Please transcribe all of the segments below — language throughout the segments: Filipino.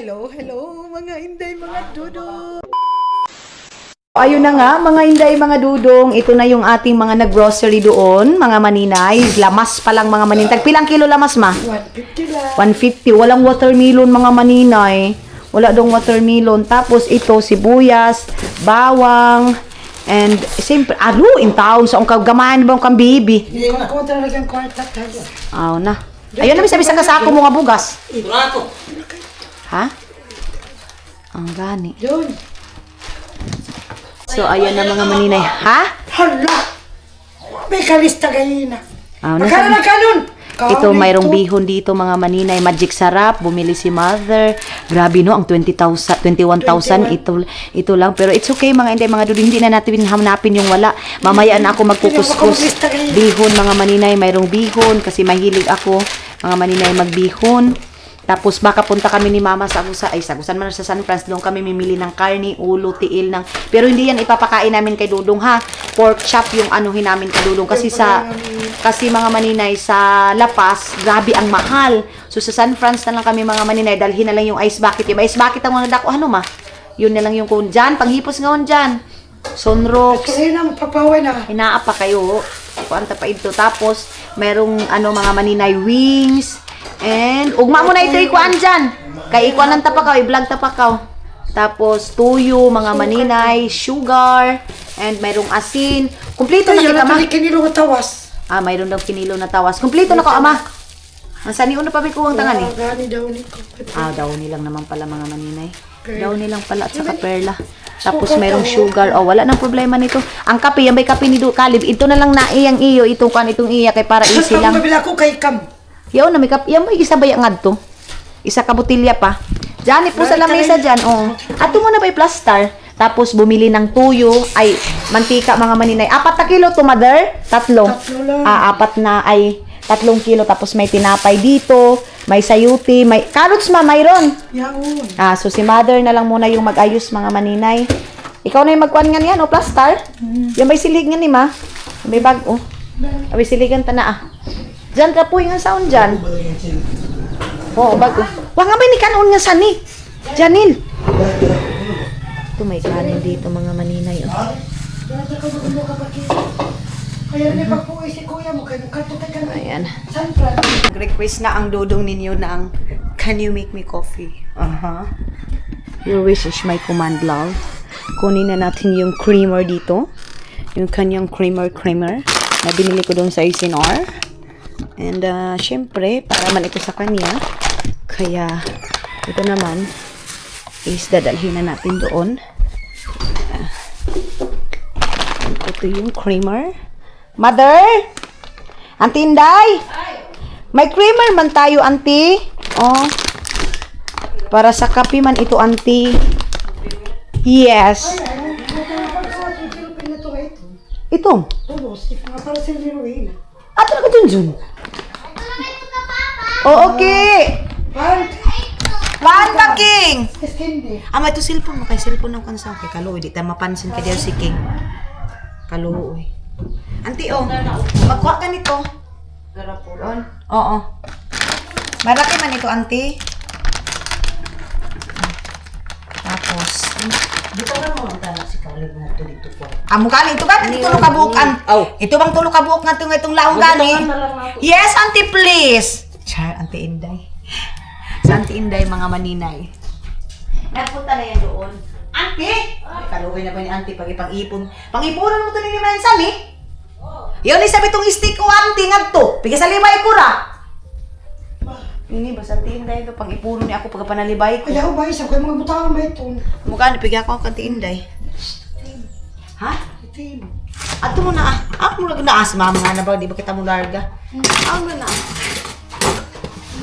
Hello, mga inday, mga dudong. Ayun na nga, mga inday, mga dudong. Ito na yung ating mga nag-grocery doon, mga maninay. Lamas pa lang, mga maninay. Pilang kilo lamas, ma? 150 lang. 150. Walang watermelon, mga maninay. Wala dong watermelon. Tapos ito, sibuyas, bawang, and siyempre, in taon sa kagamahan ba kang bibi? Hindi ko talagang kwarta tayo. Aw na. Ayun na, bisa kasako mo nga bugas. Brato. Ha? Ang gani. Yun. So, ayan na mga maninay. Ha? Hala! May kalista ganyan na. Aw na. Magkano na kanon? Ito, mayroong bihon dito, mga maninay. Magic sarap. Bumili si mother. Grabe, no? Ang 20,000, 21,000. Ito lang. Pero it's okay, mga hindi, mga dudu. Hindi na natin hanapin yung wala. Mamaya na ako magkukuskus. Bihon, mga maninay. Mayroong bihon. Kasi mahilig ako, mga maninay, magbihon. Tapos baka punta kami ni mama sa Agusan man sa San Francisco. Doon kami mimili ng karni, ulo, tiil ng. Pero hindi yan ipapakain namin kay Dudong, ha. Pork chop yung anuhin namin kay Dudong kasi mga maninay sa La Paz, grabe ang mahal. So sa San Francisco na lang kami, mga maninay, dalhin na lang yung ice bucket. Yung ice bucket ang mga dako, ano ma? Yun na lang yung kun dyan, panghipos ngayon dyan. Sunrocks. Kaya na magpapaway na. Hinaapa kayo. Kuanta pa ito. Tapos merong mga maninay wings. And, ugma mo na ito ikuan dyan. Kay ikuan ng tapakaw, i-vlog tapakaw. Tapos, tuyo, mga maninay, sugar, and mayroong asin. Kumplito na kita, ma. May kinilo na tawas. Mayroon daw kinilo na tawas. Kumplito na ko, ama. Saan niyo na pa may kuwang tangan, eh? Gani daw ni ko. Daw nilang naman pala, mga maninay. Daw nilang pala at saka perla. Tapos, mayroong sugar. Wala nang problema nito. Ang kape, yan may kape ni Kalib. Ito na lang na iyang iyo. Itong iya, kay para easy lang. Mabila ko kay Kam. Yaw na may isa ba yung to? Isa ka botilya pa. Diyan po sa lamesa dyan. Ato mo na ba plaster? Tapos bumili ng tuyo, ay mantika, mga maninay. 4 na kilo to, mother? 3. 3 lang. 4 na ay 3 kilo. Tapos may tinapay dito, may sayuti, may carrots, mayroon. Yaon. So si mother na lang muna yung mag-ayos, mga maninay. Ikaw na yung magkuhan nga niyan, plaster? Yung may silig nga ni ma. May bag, may siligan ta na, Diyan ka po yung sound dyan. Bago. Wag nga ba ni kanon nga sani? Janil. Ito may kanin dito, mga maninay. Kaya may pagpuwi si kuya mo kayo katutugan. Ayan. San Fran. Nag-request na ang dudong ninyo ng can you make me coffee? Your wish is my command, love. Kunin na natin yung creamer dito. Yung kanyang creamer na binili ko doon sa Isinor. And, syempre, para man ito sa kanya. Kaya, ito naman is dadalhin na natin doon. Ito yung creamer. Mother! Auntie Inday! May creamer man tayo, auntie. Para sa kape man ito, auntie. Yes. Ito. Para sa Liruina. Ato na ka dun. Okay. Paan ka, King? Hindi. May ito cellphone mo. Kay cellphone ng kansa. Kay Kaluoy. Di tayo mapansin ka dyan si King. Kaluoy. Auntie, magkuha ka nito. Garapulon? Oo. Maraki man ito, auntie. Tapos, Dito na mo ang tanak si Kalib na ito dito po. mukha ito ba? Ito tulog kabukan. Ito bang tulog kabuok nga itong laong gani? Yes, auntie, please. Char, auntie Inday. Sa auntie Inday, mga maninay. Nagpunta na yan doon. Auntie! Kaluoy na ba ni auntie pag ipang-ipon? Pang-ipunan mo ito ni Mansan, eh? Yun, sabi itong stick ko, auntie, ngagto. Piga sa libay ko ra. Ini ba sa auntie Inday ito? Pang-ipunan niya ako pag panalibay ko. Ayaw ba isa ko mga butang ba ito? Mukha, napigyan ko ang auntie Inday. Ha? Itim. Ato mo na Ako mo lang naasma mga na ba? Di ba kita mo larga? Ako mo na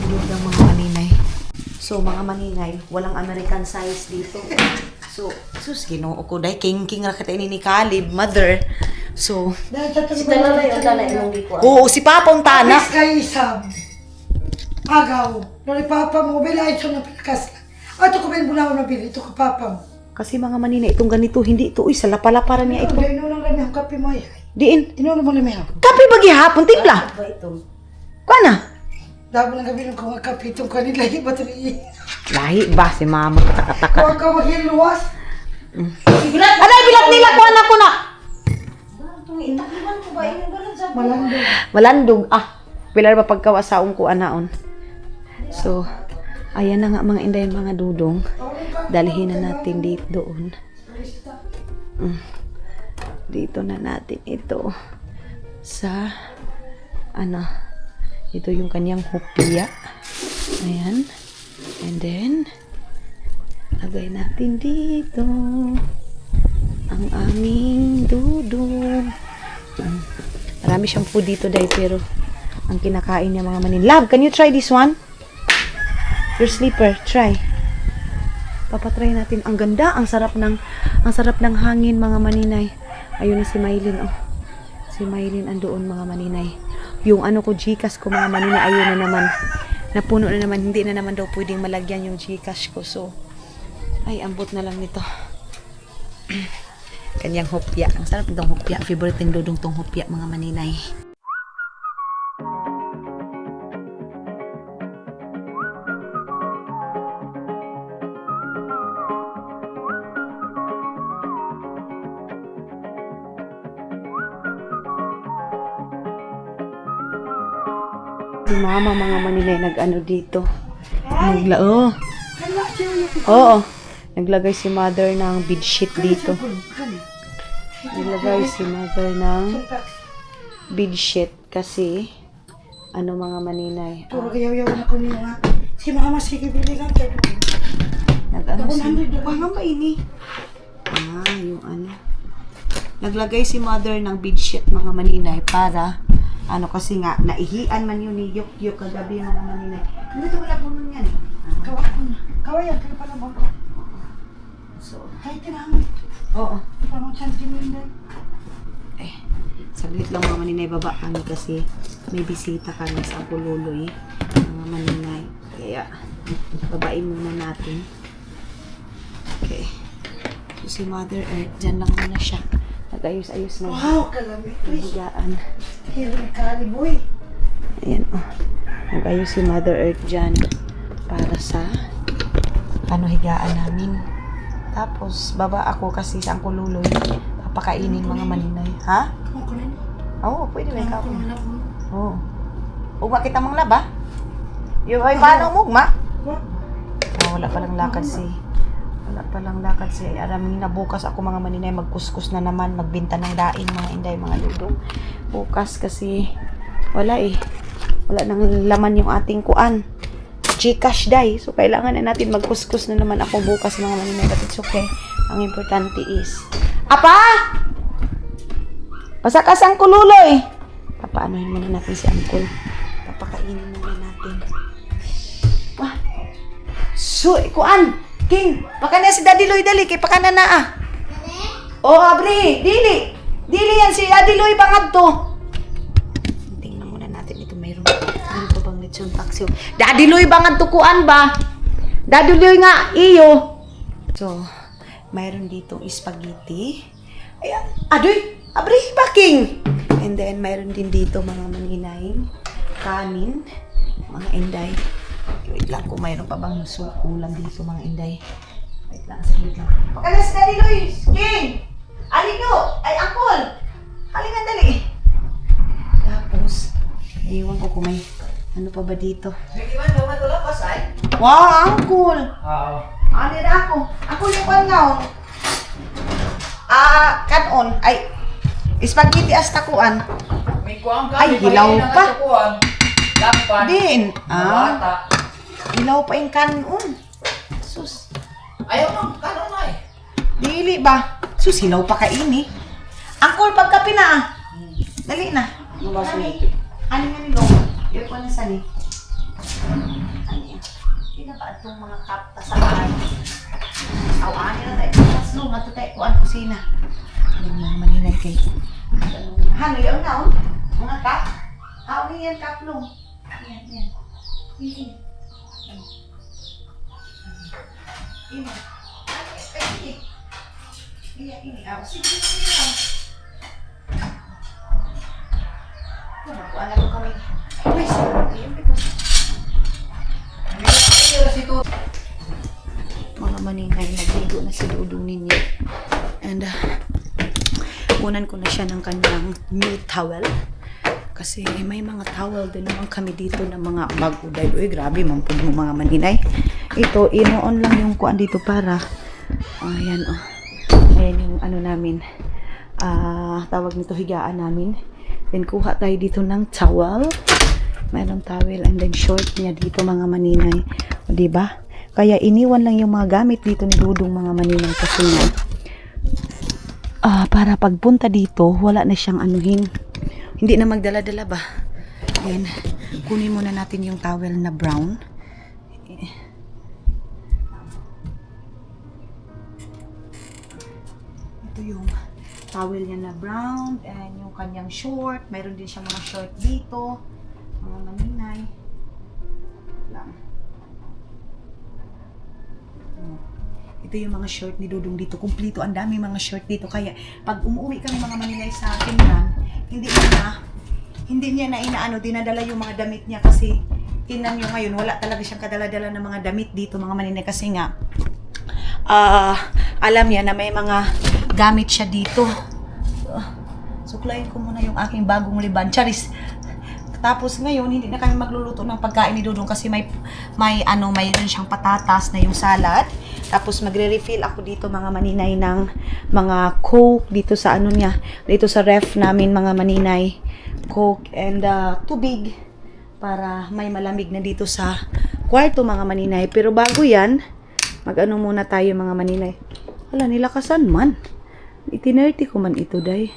Ang mga maninay. So, mga maninay, walang American size dito. So, ginoo ko. Dahil king ra kita ini ni Kalib, mother. So, Si Talalay ang tanay mong di ko. oo, si Papa ang tana. Apis kay isam. Agaw. Nari papa mo, bila ito na pinakas. Ato ko ba yung bunaw na bili? Ito ka papa mo. Kasi mga maninay, itong ganito, hindi ito. Sa lapalaparan niya ito. Ito, inulang lang yung kape mo ay. Diin. Inulang mo lang yung Kape ba gihapon, timpla? Ba ito? Kuha na. Dabo ng gabi nung kumakapitong kanila, iba ito ni Lahi ba si mama katakataka? Huwag ka maghiluwas. Aday, bilat nila ko anak ko na. Itakiman ko ba yung ganun sa Malando. Malandog. Pilar ba pagkawasaong ko anaon. So, ayan na nga mga inday mga dudong. Dalhin na natin dito doon. Dito na natin ito. Sa, ito yung kanyang hopya. Ayan. And then, lagay natin dito ang aming dudong. Marami siyang food dito dahil pero ang kinakain niya mga manin. Love, can you try this one? Your sleeper, try. Papatry natin. Ang ganda, ang sarap ng hangin mga maninay. Ayun na si Maylin, oh. Si Maylin andoon mga maninay. Yung ko Gcash ko mga maninay, ayun na naman. Napuno na naman, hindi na naman daw pwedeng malagyan yung Gcash ko. So, ay, ambot na lang nito. Kanyang hopya. Ang sarap itong hopya. Favorite ng dudong tong hopya mga maninay. Si mama mga maninay nag-ano dito. Oo. Naglagay si mother ng bedsheet dito. Naglagay si mother ng bedsheet kasi mga maninay. Puro kayaw-yaw na ko niyo nga. Si mama, sige, bili lang kayo. Nag-ano si... Nga ba ini? Yung Naglagay si mother ng bedsheet mga maninay para kasi nga, naihian man yun ni Yok kagabi mga maninay. Ano ito wala po nun yan eh? Kawa ko na. Kawa yan, kayo pala mo. So, Kahit tinaman. oo. Parang sentimental. Saglit lang mga maninay, baba kami kasi may bisita kami sa Pululoy. Mga maninay. Kaya, babain muna natin. Okay. So, si Mother Earth, dyan lang muna siya. Nag-ayos-ayos na. Wow, kalamit. Higaan. Hilo ni Kaliboy. Ayan, oh. Nag-ayos si Mother Earth dyan para sa higaan namin. Tapos, baba ako kasi sa Angkululoy. Papakainin mga maninay. Ha? Kumukunin. Oo, pwede may kapon. Kumalap mo. Oo. Ugma kita mong laba? Yung ay paano mugma? Wala palang lakad si Araming na bukas ako mga maninay magkuskus na naman, magbenta ng daing mga inday, mga dudong. Bukas kasi wala nang laman yung ating kuan. Gcash day. So kailangan na natin magkuskus na naman ako bukas mga maninay, but it's okay. Ang importante is Apa! Pasakas ang kululoy. Papaanohin muna natin si Angkol. Papakainin muna natin. Wah. Kuan! King! Pakana si Daddy Loy dali. Kay pakana na Oh, abri! Dili! Dili yan si Daddy Loy bangad to. Tingnan muna natin ito. Mayroon pa bang lechon taxi? Daddy Loy bangad to kuan ba? Daddy Loy nga iyo. So, mayroon dito spaghetti. Ayan. Adoy! Abri! Baking! And then, mayroon din dito mga maninay. Kanin. Mga inday. Wait lang kung mayroon pa bang ulam dito mga inday. Wait lang, saglit lang. Pakala si Daddy Luis! King! Alino! Ay, Angkol! Kalingan dali. Tapos, iwan ko kung may ano pa ba dito. Iwan mo matulog pa say? Wow, Angkol! Oo. Ano na ako? Ako yung pangaon. Kanon. Ay, spaghetti astakuan. May kuwang Ay, hilaw pa. Lapan. Din. Bata. Hilaw pa yung kanon. Sus. Ayaw mo, kanon na Dili ba? Sus, hilaw pa kaini. Angkol, pagkapi na Dali na. Ano nga nilo? Yung ko na sani. Ano yan? Hindi na ba itong mga kapta sa bahay? Awaani na tayo. Paslo, nga ito tayo kuan kusina. Alam lang maninay kay. Hano yun na mga kap? Ano yan kaplong? Yan. Ini. Ini. Sige. Kumakuan na ko kami. Uy, sarap yun. Mga maninay, nagligo na si Dudong ninyo. And kunan ko na siya ng kanyang new towel. Kasi may mga towel din naman kami dito na mga bag-uday. Uy, grabe, mampun mo mga maninay. Ito, inoon lang yung kuan dito para. Ayan, oh. Ayan yung ano namin. Tawag nito, higaan namin. Then, kuha tayo dito ng towel. Mayroong towel and then short niya dito mga maninay. O, diba? Kaya iniwan lang yung mga gamit dito ni Dudong mga maninay kasi nga. Para pagpunta dito, wala na siyang anuhin. Hindi na magdala-dala ba? Then, kunin muna natin yung towel na brown. Ito yung towel niya na brown and yung kanyang short. Mayroon din siyang mga short dito. Mga maninay. Lang. Ito yung mga short ni Dudong dito. Kumplito. Ang dami mga short dito. Kaya, pag umuwi kami mga maninay sa Finland, hindi niya na inaano, dinadala yung mga damit niya kasi tingnan nyo ngayon, wala talaga siyang kadala-dala ng mga damit dito mga maninay kasi nga alam niya na may mga gamit siya dito. Suklayin ko muna yung aking bagong liban. Charis. Tapos ngayon, hindi na kami magluluto ng pagkain ni Dudong kasi mayroon siyang patatas na yung salad. Tapos magre-refill ako dito mga maninay ng mga Coke dito sa ano niya, dito sa ref namin mga maninay. Coke and tubig para may malamig na dito sa kwarto mga maninay. Pero bago yan, mag-ano muna tayo mga maninay. Wala, nilakasan man. Itinerte ko man ito, day.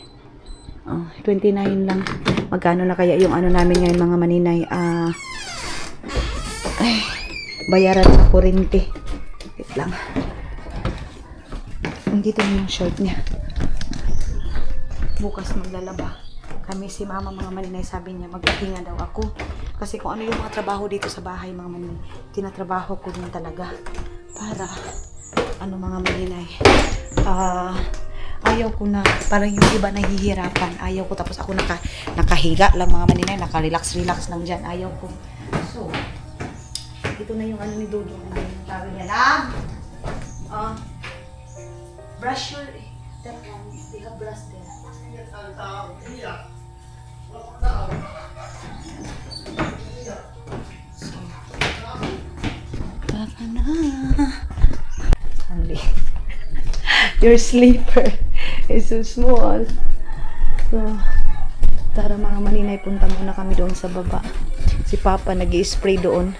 29 lang. Magkano na kaya yung ano namin ngayon mga maninay? Bayaran sa kurente. Wait lang. Dito na yung short niya. Bukas maglalaba. Kami si mama mga maninay, sabi niya magpahinga daw ako. Kasi kung ano yung mga trabaho dito sa bahay mga maninay, tinatrabaho ko din talaga. Para, ano mga maninay, ayaw ko na, parang yung iba nahihirapan. Ayaw ko, tapos ako nakahiga lang mga maninay, naka-relax lang dyan. Ayaw ko. So, ito na yung ano ni Dudong. Ano yung tawag niya lang? Brush your, that one, they have brush there. So, tara na. Only. Your sleeper is so small. So, tara mga maninay, punta muna kami doon sa baba. Si Papa nag-i-spray doon.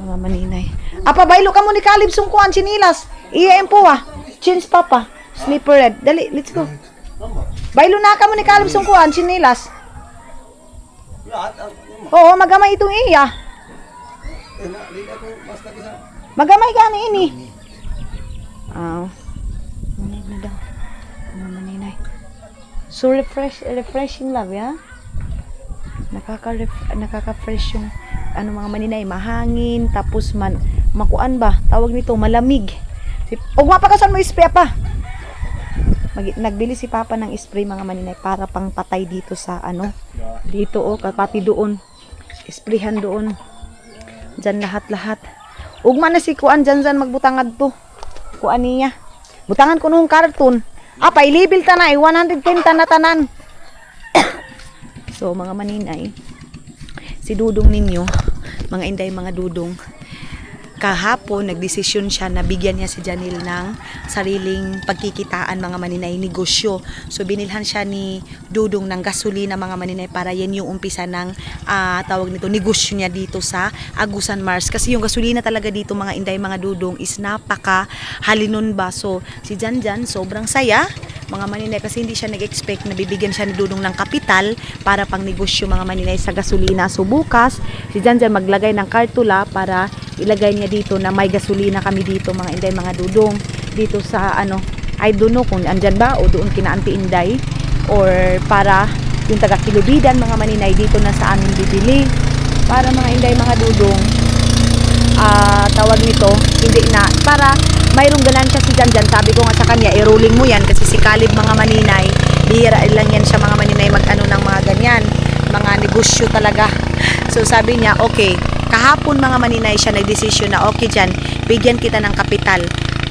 Mga maninay. Apa, baylo ka mo ni Kalib sungkuan, sinilas. Iyain po Chins Papa. Sleeper red. Dali, let's go. Baylo na ka mo ni Kalib sungkuan, sinilas. Oo, magamay itong iya. Magamay gani ini. Manig na daw. Mga maninay. So refreshing love, ya? Nakaka-fresh yung ano mga maninay, mahangin, tapos makuan ba? Tawag nito, malamig. O mapakasan mo spray pa. Nagbili si Papa ng spray mga maninay para pang patay dito sa ano. Dito pati doon. Sprayhan doon. Diyan lahat-lahat. Ugma na si kuan dyan magbutangad to. Kuan niya. Butangan ko nung karton. Pailibil ta na 110 ta na tanan. So mga maninay, si Dudong ninyo, mga inday mga Dudong, kahapon nagdesisyon siya na bigyan niya si Janil ng sariling pagkikitaan mga maninay, negosyo. So binilhan siya ni Dudong ng gasolina mga maninay para yan yung umpisa ng tawag nito, negosyo niya dito sa Agusan Mars. Kasi yung gasolina talaga dito mga inday mga Dudong is napaka halinon ba. So si Janjan sobrang saya mga maninay kasi hindi siya nag-expect na bibigyan siya ni Dudong ng kapital para pang negosyo mga maninay sa gasolina. So bukas si Janjan maglagay ng kartula para ilagay niya dito na may gasolina kami dito mga inday mga Dudong dito sa ano, I don't know kung andyan ba o doon kina Auntie Inday or para yung taga Kilubidan mga maninay dito na sa amin bibili para mga inday mga Dudong tawag nito hindi na para mayroong ganansya si Janjan. Sabi ko nga sa kanya i-rolling mo yan kasi si Kalib mga maninay bihira lang yan siya mga maninay mag ano ng mga ganyan mga negosyo talaga. So sabi niya, okay, kahapon mga maninay siya nagdesisyon na okay dyan, bigyan kita ng kapital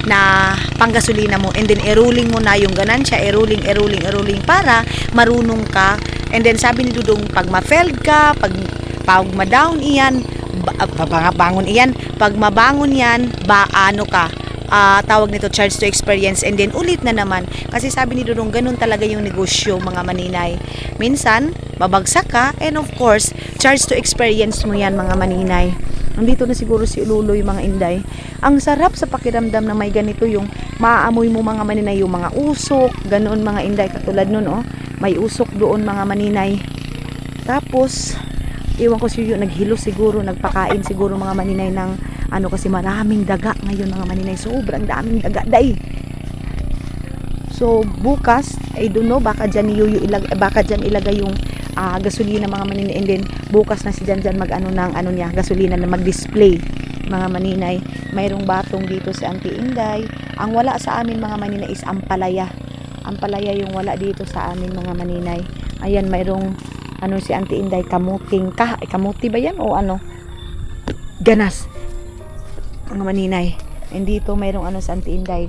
na panggasolina mo, and then i-rolling mo na yung ganansya, i-rolling para marunong ka. And then sabi ni Dudong, pag ma-failed ka, pag ma-down iyan, bangon iyan, pag mabangon yan, ano ka, tawag nito charge to experience, and then ulit na naman. Kasi sabi ni Dudong, ganun talaga yung negosyo mga maninay. Minsan, babagsak ka, and of course, charge to experience mo yan mga maninay. Nandito na siguro si Luloy mga inday. Ang sarap sa pakiramdam na may ganito yung maaamoy mo mga maninay, yung mga usok, ganoon mga inday, katulad nun oh, may usok doon mga maninay. Tapos, iwan ko siya naghilo siguro, nagpakain siguro mga maninay ng ano, kasi maraming daga ngayon mga maninay, sobrang daming daga day. So bukas, I don't know, baka dyan ilagay yung gasolina mga maninay, and then bukas na si Janjan mag-ano ng ano niya, gasolina na mag-display mga maninay. Mayroong batong dito si Auntie Inday. Ang wala sa amin mga maninay is ampalaya. Ampalaya yung wala dito sa amin mga maninay. Ayan, mayroong ano si Auntie Inday, kamuti ba yan o ano? Ganas mga maninay. And dito mayroong ano sa Auntie Inday,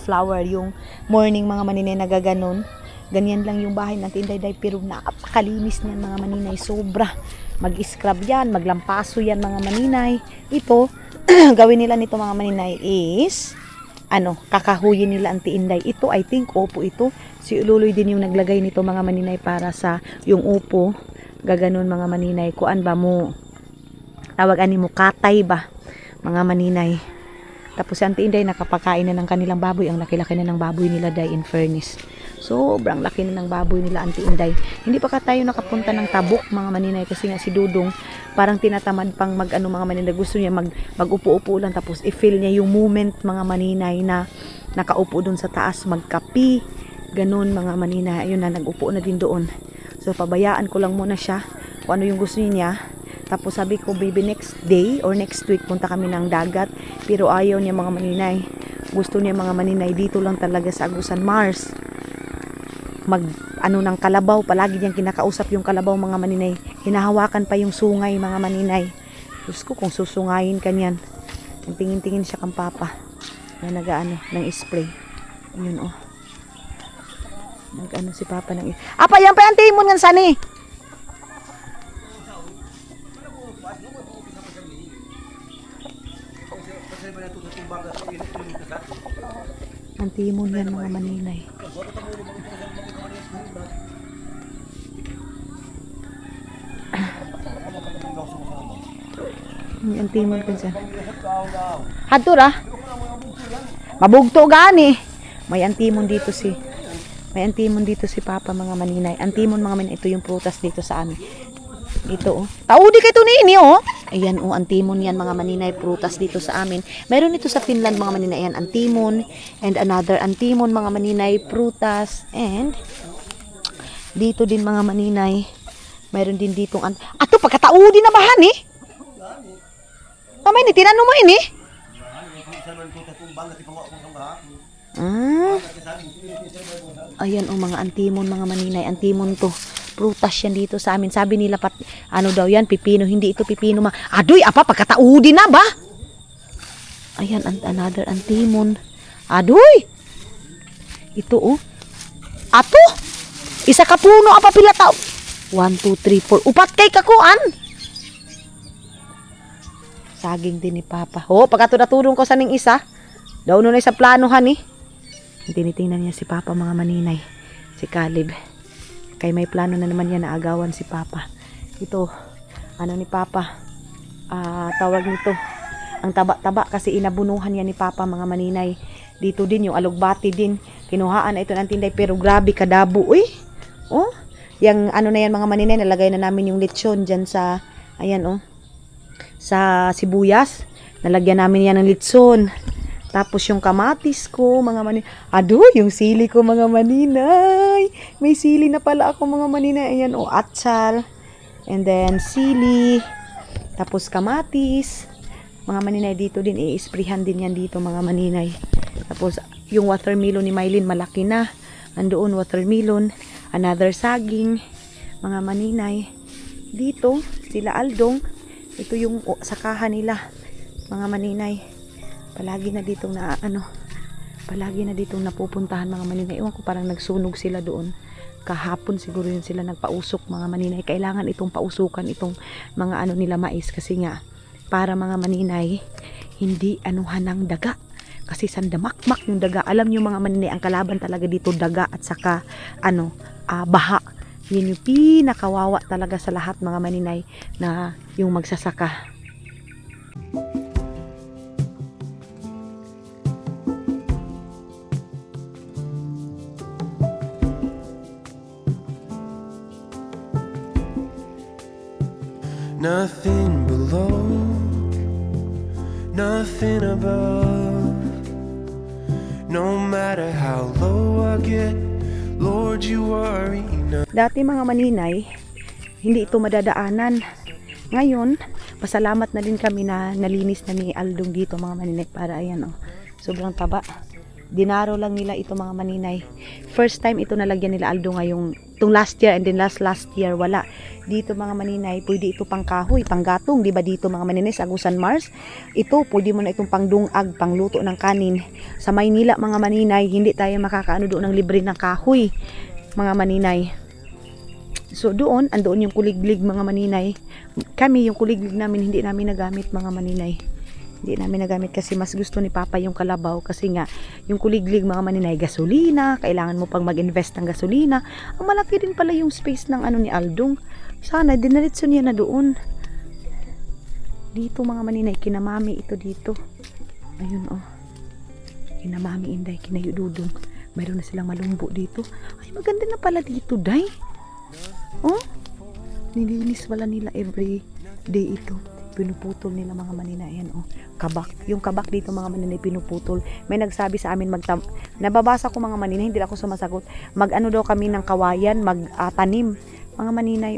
flower, yung morning mga maninay nagaganon. Ganyan lang yung bahay natin day, pero napakalinis niyan mga maninay, sobra. Mag-scrub yan, maglampaso yan mga maninay. Ito, gawin nila nito mga maninay is ano, kakahuyin nila Auntie Inday. Ito, I think, upo ito. Si Ululoy din yung naglagay nito mga maninay para sa yung upo. Gaganon mga maninay. Kuan ba mo? Tawag ani mo, katay ba? Mga maninay. Tapos si Auntie Inday nakapakain na ng kanilang baboy. Ang laki-laki na ng baboy nila day, in fairness. Sobrang laki na ng baboy nila Auntie Inday. Hindi pa tayo nakapunta ng Tabuk mga maninay, kasi nga si Dudong parang tinatamad pang mag-ano mga maninay. Gusto niya mag-upo-upo lang, tapos i-feel niya yung moment mga maninay na nakaupo doon sa taas magkapi. Ganun mga maninay. Ayun na, nag-upo na din doon. So pabayaan ko lang muna siya kung ano yung gusto niya. Tapos sabi ko, baby, next day or next week punta kami ng dagat. Pero ayaw niya mga maninay. Gusto niya mga maninay dito lang talaga sa Agusan Mars. Ano ng kalabaw, palagi niyang kinakausap yung kalabaw mga maninay. Hinahawakan pa yung sungay mga maninay. Diyos ko, kung susungayin ka niyan. Tingin-tingin siya kang papa na nag-ano ng spray. Yun oh. Nag-ano si papa ng apa yan pa yung timon nga sani. Ang timon yan mga maninay. Ang timon ko siya. Hadto ra. Mabugto gani. May antimon dito si papa mga maninay. Antimon mga maninay, ito yung prutas dito sa amin. Ito oh. Taudi kay to ni oh. Ayan oh, antimon yan mga maninay, prutas dito sa amin. Meron ito sa Finland mga maninay, ayan, antimon and another antimon mga maninay, prutas, and dito din mga maninay. Meron din ditong ato pagkataudi na bahan eh. Mamay ni tinanong mo ini. Ayan o mga antimon mga maninay, antimon to. Prutas yan dito sa amin. Sabi nila ano daw yan, pipino, hindi ito pipino adoy, apa pagkataudi na ba? Ayan, another antimon. Adoy. Ito oh. Ato. Isa ka puno apa pila tao? 1, 2, 3, 4. Upat kay kakuan. Saging din ni papa. Oh, pagkatulong ko sa ning isa. Daw nun ay sa planohan eh. Tinitingnan niya si papa mga maninay. Si Caleb. Kay may plano na naman yan na agawan si papa. Ito, ano ni papa? Tawag nito. Ang taba-taba kasi inabunuhan yan ni papa mga maninay. Dito din yung alugbati din. Kinuhaan na ito ng tinday, pero grabe kadabo. Uy! Oh, yung ano na yan mga maninay, nalagay na namin yung lechon dyan sa, ayan oh, sa sibuyas. Nalagyan namin yan ng lechon. Tapos yung kamatis ko, mga maninay. Yung sili ko, mga maninay. May sili na pala ako, mga maninay. Ayan, atsal. And then, sili. Tapos kamatis. Mga maninay, dito din. I-sprayhan din yan dito, mga maninay. Tapos, yung watermelon ni Mylene, malaki na. Andoon, watermelon. Another saging. Mga maninay. Dito, sila Aldong. Ito yung sakahan nila, mga maninay. Palagi na ditong napupuntahan mga maninay. Ewan ko, parang nagsunog sila doon. Kahapon siguro yun sila nagpausok mga maninay. Kailangan itong pausukan itong mga nila mais kasi nga para mga maninay hindi anuhan ng daga. Kasi sandamakmak yung daga. Alam nyo mga maninay, ang kalaban talaga dito daga at saka baha. Yun yung pinakawawa talaga sa lahat mga maninay na yung magsasaka. Nothing below, nothing above. No matter how low I get, Lord, you are enough. Dati mga maninay, hindi ito madadaanan. Ngayon, pasalamat na din kami na nalinis na ni Aldong dito mga maninay para ayan sobrang taba. Dinaro lang nila ito mga maninay. First time ito nalagyan nila Aldo ngayong itong last year and then last year wala. Dito mga maninay, pwede ito pang kahoy, pang gatong, di ba dito mga maninay sa Agusan Mars? Ito pwede mo na itong pangdungag, pangluto ng kanin. Sa Maynila mga maninay, hindi tayo makakaano doon ng libre ng kahoy mga maninay. So doon, andoon yung kuliglig mga maninay. Kami yung kuliglig namin hindi namin nagamit mga maninay. Hindi namin nagamit kasi mas gusto ni Papa yung kalabaw kasi nga yung kuliglig mga maninay gasolina, kailangan mo pang mag-invest ng gasolina. Ang malaki din pala yung space ng ni Aldong. Sana dinaritso niya na doon. Dito mga maninay, kinamami ito dito. Ayun kinamami Inday, kinayududong. Mayroon na silang malumbo dito. Ay maganda na pala dito, Day. Nilinis wala nila every day ito. Pinuputol nila mga maninay. Ayan, kabak. Yung kabak dito mga maninay pinuputol. May nagsabi sa amin nababasa ko mga maninay, hindi ako sumasagot. Mag-ano daw kami ng kawayan, mag-tanim. Mga maninay,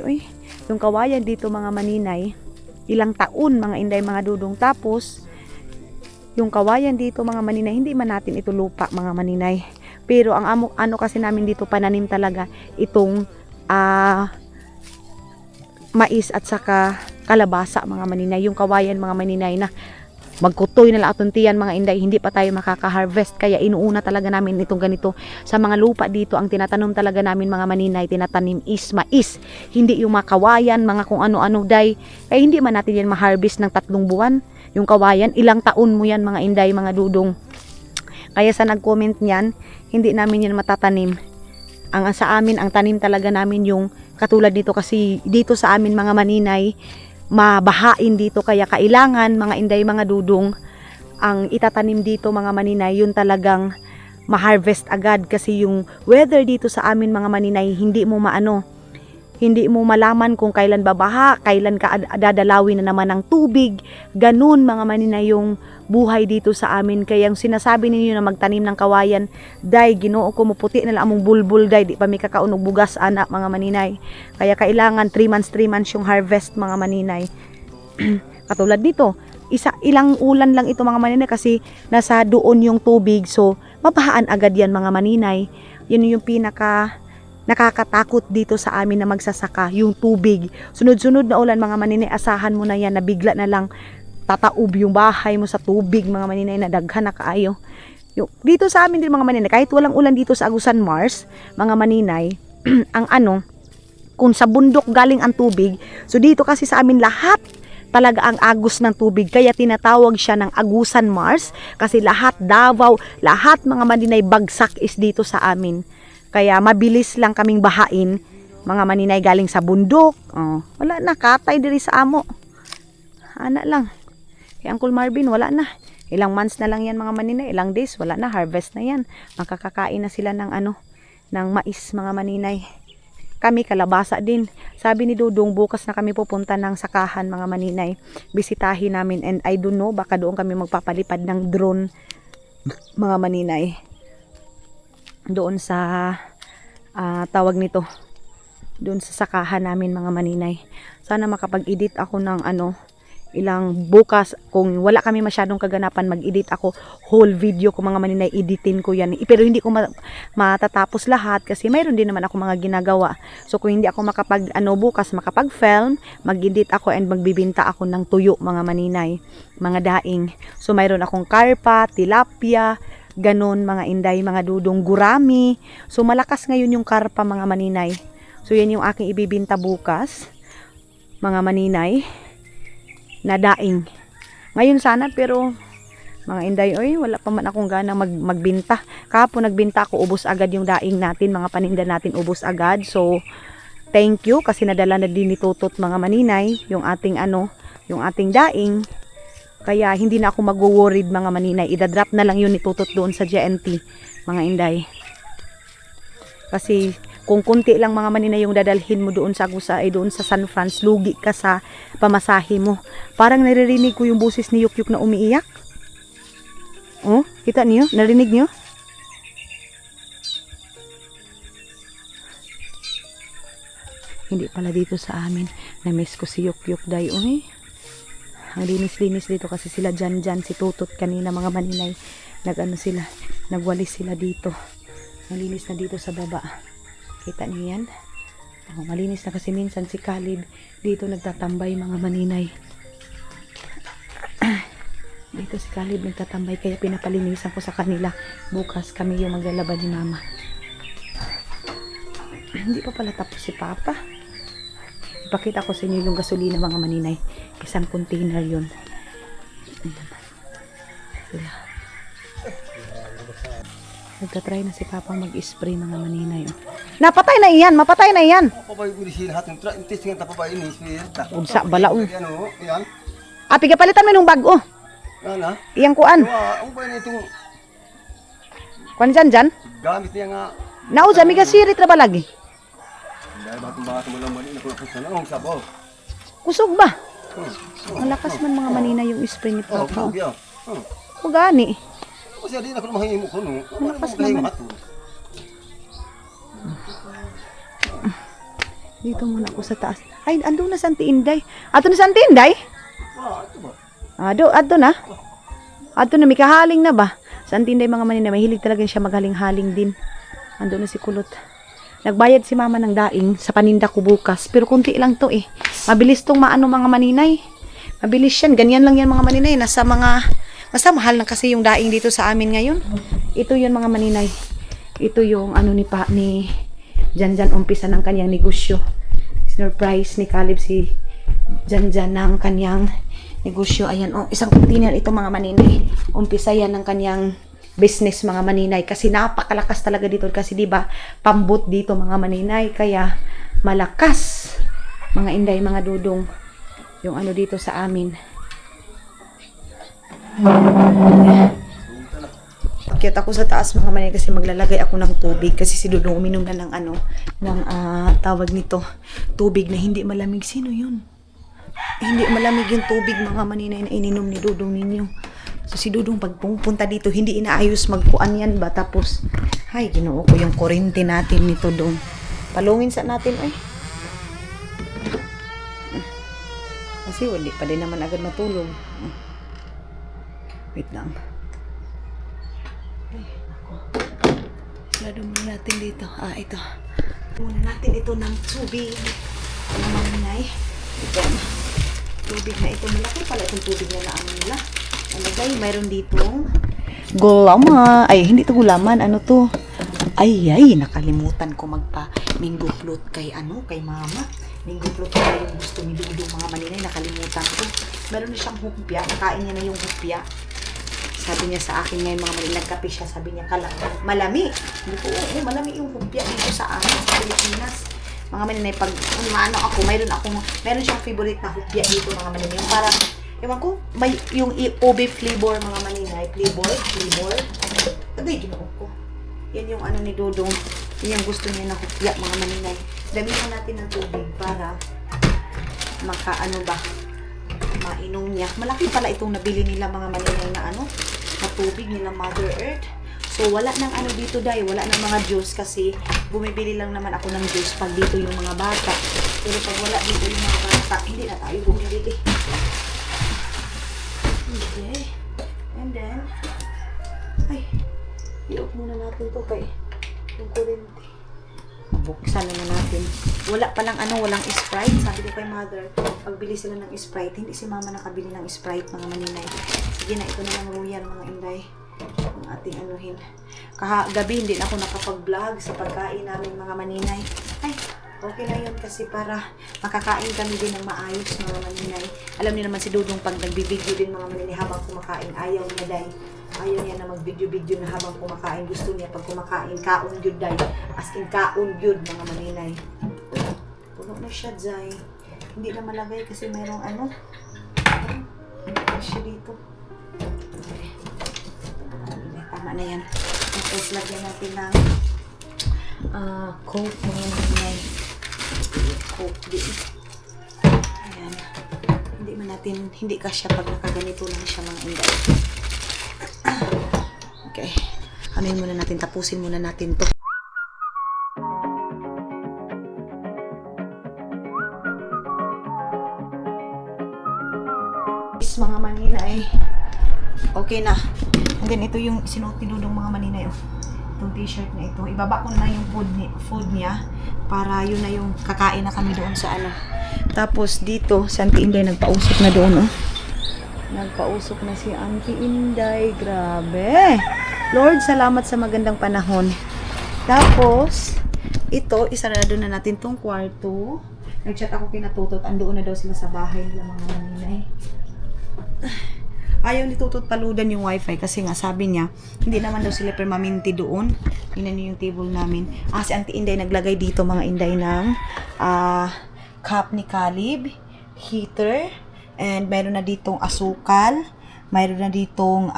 yung kawayan dito mga maninay, ilang taon mga Inday, mga dudong. Tapos, yung kawayan dito mga maninay, hindi man natin ito lupa mga maninay. Pero ang kasi namin dito pananim talaga itong mais at saka kalabasa mga maninay. Yung kawayan mga maninay na magkutoy na latuntian mga Inday, hindi pa tayo makaka-harvest. Kaya inuuna talaga namin itong ganito. Sa mga lupa dito, ang tinatanom talaga namin mga maninay, tinatanim is mais. Hindi yung mga kawayan, mga kung ano-ano Day. Kaya hindi man natin yan ma-harvest ng 3 buwan. Yung kawayan, ilang taon mo yan mga Inday, mga dudong. Kaya sa nag-comment niyan, hindi namin yan matatanim. Ang sa amin, ang tanim talaga namin yung katulad dito kasi dito sa amin mga maninay, mabahain dito kaya kailangan mga Inday, mga dudong, ang itatanim dito mga maninay, yun talagang ma-harvest agad kasi yung weather dito sa amin mga maninay, hindi mo malaman kung kailan babaha, kailan ka dadalawin na naman ng tubig. Ganun mga maninay yung buhay dito sa amin. Kaya yung sinasabi ninyo na magtanim ng kawayan, Day, Ginoo ko, muputi na lang among bulbul Day, di pa may kakaunog bugas anak mga maninay. Kaya kailangan 3 months yung harvest mga maninay. Katulad dito, ilang ulan lang ito mga maninay kasi nasa doon yung tubig, so mabahaan agad yan mga maninay. Yun yung nakakatakot dito sa amin na magsasaka, yung tubig. Sunod-sunod na ulan mga maninay, asahan mo na yan na bigla na lang tataob yung bahay mo sa tubig mga maninay, na daghan na kaayo. Dito sa amin din mga maninay, kahit walang ulan dito sa Agusan Mars mga maninay, ang kung sa bundok galing ang tubig, so dito kasi sa amin lahat talaga ang agos ng tubig, kaya tinatawag siya ng Agusan Mars kasi lahat Davao, lahat mga maninay bagsak is dito sa amin. Kaya mabilis lang kaming bahain mga maninay galing sa bundok. Wala na, katay diri sa amo. Ana lang. Kay Uncle Marvin, wala na. Ilang months na lang yan mga maninay, ilang days, wala na, harvest na yan. Makakakain na sila ng ng mais mga maninay. Kami kalabasa din. Sabi ni Dudong, bukas na kami pupunta ng sakahan mga maninay. Bisitahin namin and I don't know, baka doon kami magpapalipad ng drone mga maninay. Doon sa tawag nito, doon sa sakahan namin mga maninay. Sana makapag-edit ako ng ilang bukas, kung wala kami masyadong kaganapan mag-edit ako, whole video ko mga maninay, editin ko yan. Pero hindi ko matatapos lahat kasi mayroon din naman ako mga ginagawa. So kung hindi ako bukas makapag-film, mag-edit ako and magbibinta ako ng tuyo mga maninay, mga daing. So mayroon akong karpa, tilapia, ganon mga inday, mga dudong, gurami. So malakas ngayon yung karpa mga maninay. So yan yung aking ibibinta bukas mga maninay na daing. Ngayon sana pero mga inday, oy, wala pa man akong gana magbinta. Kahapon nagbinta ako, ubos agad yung daing natin, mga paninda natin ubos agad. So thank you kasi nadala na din ni Tutot mga maninay yung ating yung ating daing. Kaya hindi na ako mag-worried mga maninay. Idadrop na lang yun ni Tutot doon sa GNT mga inday. Kasi kung kunti lang mga maninay yung dadalhin mo doon sa doon sa San Franz, lugi ka sa pamasahe mo. Parang naririnig ko yung boses ni Yukyuk na umiiyak. Oh, kita niyo? Narinig niyo? Hindi pala dito sa amin. Na-miss ko si Yukyuk day. Uy. Ang linis-linis dito kasi sila dyan, si Tutot kanina mga maninay. Nagwalis sila dito. Malinis na dito sa baba. Kita niyo yan? Oh, malinis na kasi minsan si Caleb dito nagtatambay mga maninay. Dito si Caleb nagtatambay kaya pinapalinisan ko sa kanila. Bukas kami yung maglalaban ni Mama. Hindi pa pala tapos si Papa. Ipakita ko sa inyo yung gasolina mga maninay. Isang container yun. Sila. Nagtatry na si Papa mag-spray mga maninay. Napatay na iyan! Mapatay na iyan! Unsa bala o. Piga palitan mo yung bago. Iyang kuan. Kuan dyan? Gamit niya nga. Nausa, miga sirit na ba lagi? Dahil batong-bato mo lang mali, nakunakusan na ang sabaw. Kusog ba? Malakas man mga maninay yung spray ni Papa. O gani. Kasi di na ako mahihimo ko, no? Malakas naman. Dito muna ako sa taas. Ay, ando na sa Auntie Inday. Ato na sa Auntie Inday? Ito ba? Ato na. Ato na, may kahaling na ba? Sa Auntie Inday mga maninay, mahilig talaga siya maghaling-haling din. Ando na si Kulot. Nagbayad si Mama ng daing sa paninda ko bukas. Pero kunti lang to eh. Mabilis tong mga maninay. Mabilis yan. Ganyan lang yan mga maninay. Basta mahal na kasi yung daing dito sa amin ngayon. Ito yun mga maninay. Ito yung ni Janjan umpisa ng kanyang negosyo. Surprise ni Caleb si Janjan ng kanyang negosyo. Ayan, isang container ito mga maninay. Umpisa yan ng kanyang business mga maninay. Kasi napakalakas talaga dito. Kasi diba, pambot dito mga maninay. Kaya malakas. Mga inday, mga dudong. Yung dito sa amin. Pakyat ako sa taas mga maninay kasi maglalagay ako ng tubig kasi si Dudong uminom na ng tawag nito, tubig na hindi malamig. Sino yun? Hindi malamig yung tubig mga maninay na ininom ni Dudong ninyo. So si Dudong pag pumunta dito hindi inaayos magkuan yan ba, tapos ay ginoo ko yung kurente natin nito Dong. Palungin sa natin ay. Kasi hindi pa din naman agad matulog. Wait lang. Ay, ako. Lado muna natin dito. Ito. Muna natin ito ng tubig. Ano maninay? Ito. Tubig na ito. Malaki pala itong tubig na nila. Alagay, mayroon ditong gulaman. Ay, hindi ito gulaman. Ano to? Ay, nakalimutan ko magpa-mango float kay Mama. Mango float na yung gusto ni Dudong mga maninay. Nakalimutan ko. Meron na siyang hupya. Nakain niya na yung hupya. Sabi niya sa akin ngayon mga maninay, nagkape siya. Sabi niya, malami. Hindi ko, malami yung hupya dito sa amin sa Pilipinas. Mga maninay, pag ako, meron siyang favorite na hupya dito mga maninay. Yung parang, ewan ko, may yung ube flavor mga maninay. Flavor. Agay, ginoo ko. Yan yung ni Dudong. Yan yung gusto niya na hupya mga maninay. Damihan natin ng tubig para mainom niya. Malaki pala itong nabili nila mga maninay na na tubig nila Mother Earth. So wala nang dito dahil wala nang mga juice kasi bumibili lang naman ako ng juice pag dito yung mga bata. Pero pag wala dito yung mga bata, hindi na tayo bumibili. Okay. And then, ay, i-off muna natin to kay yung kurente. Buksan na natin. Wala palang walang Sprite. Sabi ko kay mother, pagbili sila ng Sprite, hindi si mama nakabili ng Sprite, mga maninay. Sige na, ito na lang royal, mga inday. Ang ating anuhin. Gabi hindi na ako nakapag-vlog sa pagkain namin, mga maninay. Ay, okay na yun kasi para makakain kami din ng maayos, mga maninay. Alam niyo naman si Dudong pag nagbibideo din, mga maninay, habang kumakain, ayaw niya dahil. Ayaw niya na mag-video-video na habang kumakain. Gusto niya pag kumakain, kaon yun dahil. As in, kaon yun, mga maninay. Puno na siya, Zay. Hindi na malagay kasi mayroong siya dito. Okay. Tama na yan. Tapos, lagyan natin ng Coke, mga maninay. Coke din. Ayan. Hindi kasya pag nakaganito lang siya, mga inday. Okay. Anuin muna natin, tapusin muna natin to. Mga maninay. Okay na. And then ito yung sinuot ni Dudong, mga maninay. Itong t-shirt na ito. Ibaba ko na yung food niya para yun na yung kakain na kami doon sa Tapos dito, si Auntie Inday nagpausok na doon, Nagpausok na si Auntie Inday. Grabe. Lord, salamat sa magandang panahon. Tapos, ito, isarado na natin tong kwarto. Nag-chat ako kina Tutot. Andoon na daw sila sa bahay nila, mga maninay. Ayaw ni Tutot paludan yung wifi kasi nga sabi niya, hindi naman daw sila permanente doon. Tingnan niyo yung table namin. Si Auntie Inday naglagay dito, mga inday, ng cup ni Caleb, heater, and mayroon na ditong asukal, mayroon na ditong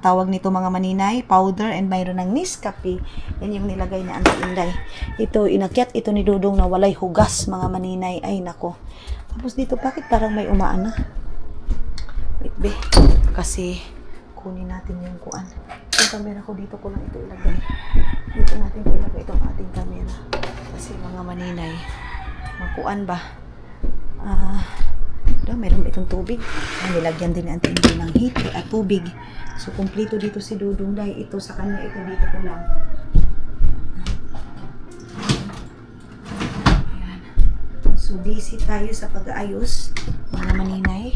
tawag nito, mga maninay, powder, and mayroon ng Nescafe. Yan yung nilagay na Auntie Inday. Ito, inakyat ito ni Dudong na walay hugas, mga maninay. Ay, nako. Tapos dito, bakit parang may umaan na? Wait, be. Kasi, kunin natin yung kuan. Yung camera ko, dito ko lang ito ilagay. Dito natin ilagay itong ating camera. Kasi, mga maninay, makuan ba? Meron itong tubig. Nilagyan din ang tindi ng heat at tubig. So, kumplito dito si Dudong. Dahil ito sa kanya, ito dito ko lang. Ayan. So, busy tayo sa pag-aayos, mga maninay.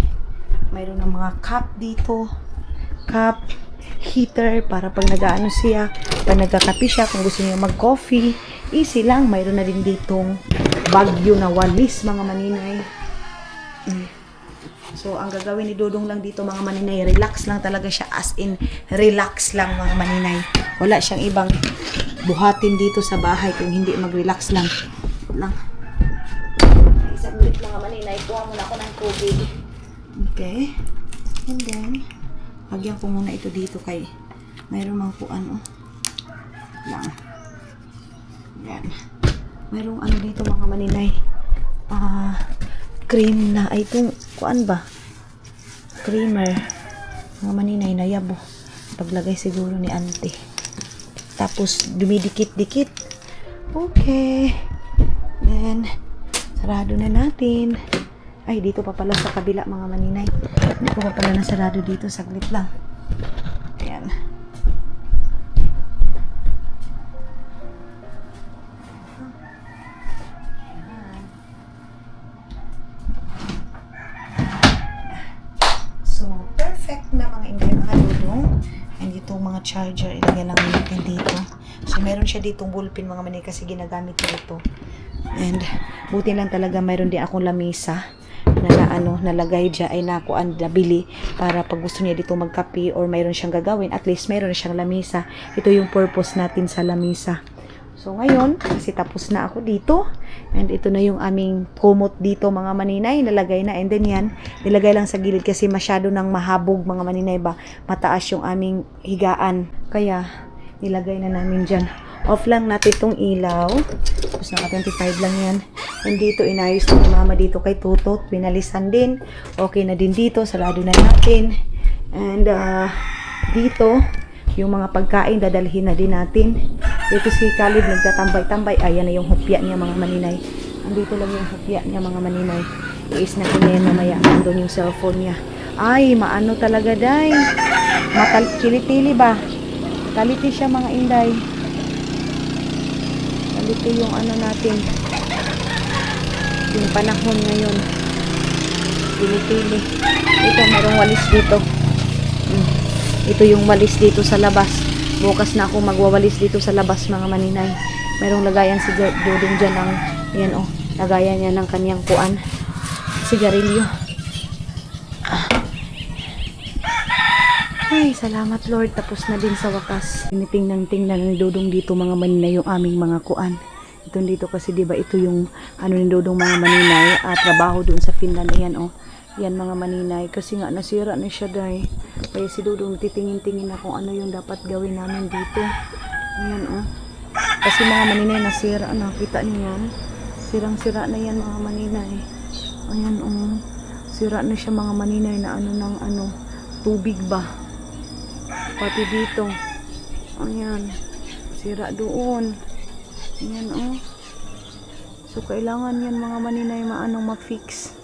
Mayroon ng mga cup dito. Cup, heater, para pag nag-aano siya, pag nagkakape siya, kung gusto niya mag-coffee, easy lang. Mayroon na din ditong bagyo na walis, mga maninay. So, ang gagawin ni Dudong lang dito, mga maninay, relax lang talaga siya. As in, relax lang, mga maninay. Wala siyang ibang buhatin dito sa bahay kung hindi mag-relax lang. Isang ulit, mga maninay. Kuha muna ako ng tubig. Okay. And then, lagyan ko muna ito dito kay mayroon mang kuan, lang. Yan. Mayroong dito, mga maninay. Cream na. Ay, itong kuan ba? Creamer. Mga maninay na yabo. Paglagay siguro ni Auntie. Tapos, dumidikit-dikit. Okay. Then, sarado na natin. Ay, dito pa pala sa kabila, mga maninay. Hindi ko pa pala nasarado dito. Saglit lang. Ayan. So, perfect na, mga inday, mga Dudong. And itong mga charger, ilagay lang natin dito. So, meron siya ditong bullpen, mga maninay, kasi ginagamit niya ito. And, buti lang talaga mayroon din akong lamisa na nalagay dyan ay nakuan, nabili para pag gusto niya dito magkape or mayroon siyang gagawin, at least mayroon siyang lamisa. Ito yung purpose natin sa lamisa. So ngayon, kasi tapos na ako dito, and ito na yung aming kumot dito, mga maninay, nalagay na. And then yan, nilagay lang sa gilid kasi masyado nang mahabog, mga maninay, ba, mataas yung aming higaan, kaya nilagay na namin dyan. Off lang natin itong ilaw. Tapos naka 25 lang yan. And dito, inayos na ni mama dito kay Tutot. Binalisan din. Okay na din dito. Sarado na natin. And dito, yung mga pagkain, dadalhin na din natin. Dito si Caleb nagtatambay-tambay. Ayan na yung hupya niya, mga maninay. Andito lang yung hupya niya, mga maninay. I-is natin na yan mamaya. Andun yung cellphone niya. Ay, maano talaga, day. Chili-tili ba? Taliti siya, mga inday. Taliti yung ano natin. Yung panahon ngayon. Chili-tili. Ito, merong walis dito. Ito yung walis dito sa labas. Bukas na ako magwawalis dito sa labas, mga maninay. Merong lagayan si Dudong dyan ng, yan oh, lagayan niya ng kanyang kuan. Sigarilyo. Ay, salamat Lord. Tapos na din sa wakas. Tinitingnan-tingnan ni Dudong dito, mga maninay, yung aming mga kuan. Ito dito kasi, diba, ito yung ano ni Dudong, mga maninay, trabaho doon sa Finland. Ayan oh. Yan, mga maninay. Kasi nga nasira na siya, day. Kaya si Dudong titingin-tingin na kung ano yung dapat gawin namin dito. Ayan oh. Kasi mga maninay nasira na. Kita niyo yan. Sirang-sira na yan, mga maninay. Ayan oh. Sira na siya, mga maninay, na ano ng ano. Tubig ba? Pati dito. Ayan. Sira doon. Ayan oh. So kailangan yan, mga maninay, ma-fix.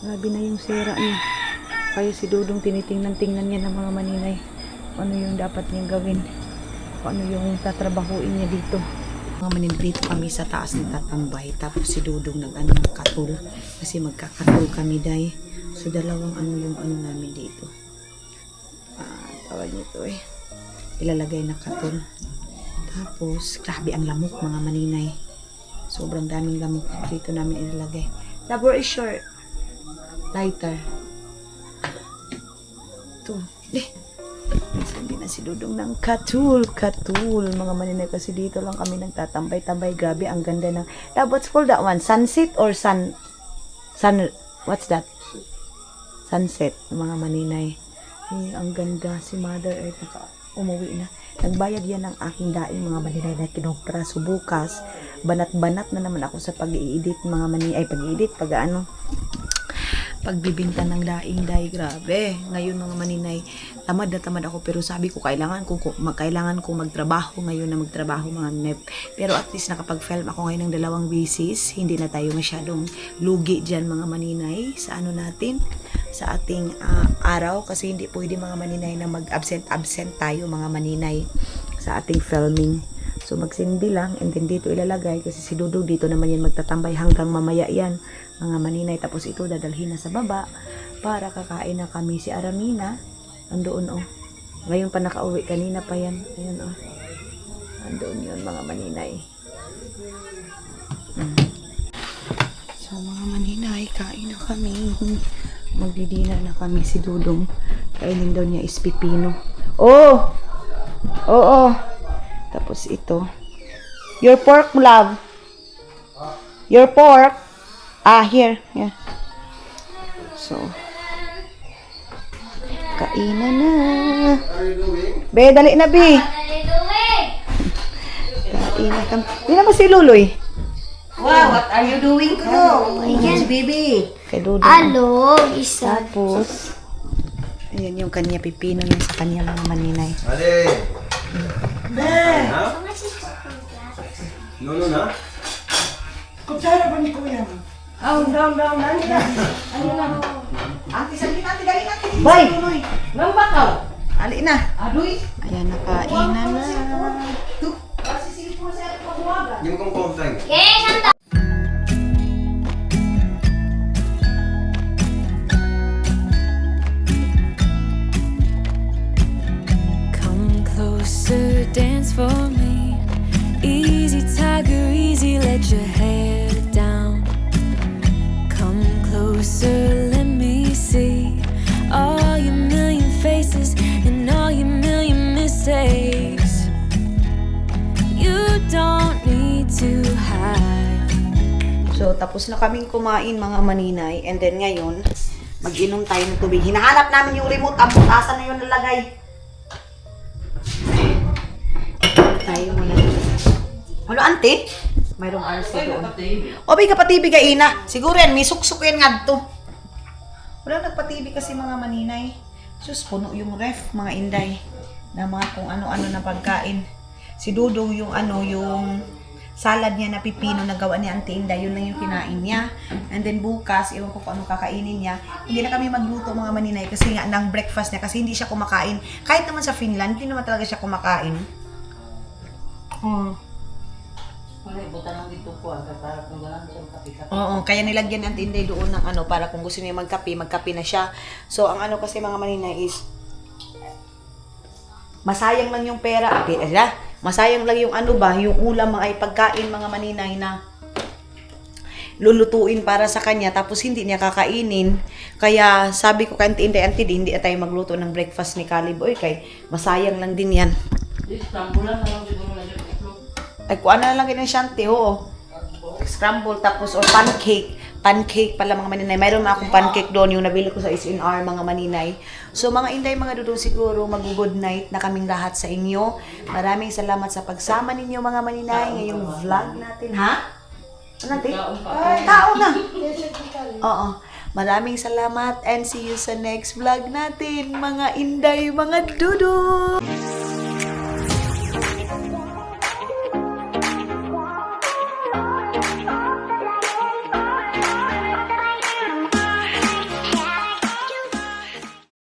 Grabe na yung sira niya. Kaya si Dudong tinitingnan-tingnan niya ng mga maninay. Ano yung dapat niyang gawin. Ano yung tatrabahuin niya dito. Mga maninay, dito kami sa taas nagtatambay. Tapos si Dudong nag-ano ng katul. Kasi magkakatul kami, day. So dalawang ano yung ano namin dito. Tawag nito eh. Ilalagay na katul. Tapos, grabe ang lamok, mga maninay. Sobrang daming lamok. Dito namin ilalagay. Labor is short. Lighter. Ito. Sabi na si Dudong ng katul. Mga maninay, kasi dito lang kami nagtatambay-tambay. Grabe, ang ganda ng... What's called that one? Sunset or sun... What's that? Sunset, mga maninay. Ang ganda. Si Mother Earth umuwi na. Nagbayad yan ng aking daing, mga maninay, na kinopra. So bukas, banat-banat na naman ako sa pag-i-edit, mga maninay. Pag-i-edit, pagbibinta ng daing, day. Grabe. Ngayon, mga maninay, tamad na tamad ako, pero sabi ko kailangan kong magtrabaho ngayon, na magtrabaho, mga maninay. Pero at least nakapag-film ako ngayon ng 2 bisis, hindi na tayo masyadong lugi dyan, mga maninay, sa ano natin, sa ating araw, kasi hindi pwede, mga maninay, na mag-absent tayo, mga maninay, sa ating filming. So magsindi lang, and then dito ilalagay, kasi si Dudong dito naman yan magtatambay hanggang mamaya yan, mga maninay. Tapos ito dadalhin na sa baba para kakain na kami. Si Aramina andoon oh. Ngayon pa nakauwi, kanina pa yan. Ayun oh. Andoon yun, mga maninay. So mga maninay, kain na kami. Magdi-dinner na kami. Si Dudong, kainin daw niya is pipino. Oh! Oo. Tapos ito. Your pork, love. Your pork. Here. Yeah. So, kainan na. Be, dali na, Be. Kainan kami. Hindi naman si Luloy. Wow, what are you doing, Klo? Yes, baby. Kay Dudong. Hello, isa. Tapos, ayan yung kanya pipino niya sa kanya, mga maninay. Ali! No, na? Kutsara ba ni Kuya? Down. Ate, sabi natin, dali natin. Bay! Nang bakaw? Ali na. Adoy? Ayan, nakainan na. Yung kong kontang. Come closer, dance for me. Easy, tiger, easy, let your hair down. Come closer, let me see all your million faces and all your million mistakes. You don't need to hide. So, tapos na kaming kumain, mga maninay. And then ngayon, mag-inom tayo ng tubig. Hinahanap namin yung remote. Asan na yun nalagay? Tayo muna. Ano, ante? Mayroong RC doon. O, may kapatibi ka, ina. Siguro yan, may suksok yan nga to. Wala nagpatibi kasi, mga maninay. Sus, puno yung ref, mga inday. Na mga kung ano-ano na pagkain. Si Dudong yung ano, yung salad niya na pipino na gawa ni Auntie Inday. Yun lang yung kinain niya. And then bukas, ewan ko kung anong kakainin niya. Hindi na kami magluto mga maninay kasi nga ng breakfast niya kasi hindi siya kumakain. Kahit naman sa Finland, hindi naman talaga siya kumakain. Wala, buta lang dito po. Para kung gano'n siya kapi-kapi. Oo, kaya nilagyan ni Auntie Inday doon ng ano para kung gusto niya magkape na siya. So, ang ano kasi mga maninay is masayang lang yung pera. Masayang lang yung ano ba, yung ulam mga ay pagkain mga maninay na lulutuin para sa kanya tapos hindi niya kakainin. Kaya sabi ko kay Auntie Inday, Auntie, hindi na tayo magluto ng breakfast ni Caleb. Oy, kay masayang lang din yan. Scramble lang siguro na dyan. Ay, kung ano na lang ganyan siyante, oo. Scramble tapos or pancake. Pancake pala mga maninay. Mayroon na akong pancake doon yung nabili ko sa SNR mga maninay. So mga Inday, mga dudong siguro mag-good night na kaming lahat sa inyo. Maraming salamat sa pagsama ninyo mga maninay ngayong vlog natin. Ha? Ano natin? Tao na. Oo. Maraming salamat and see you sa next vlog natin mga Inday, mga dudong.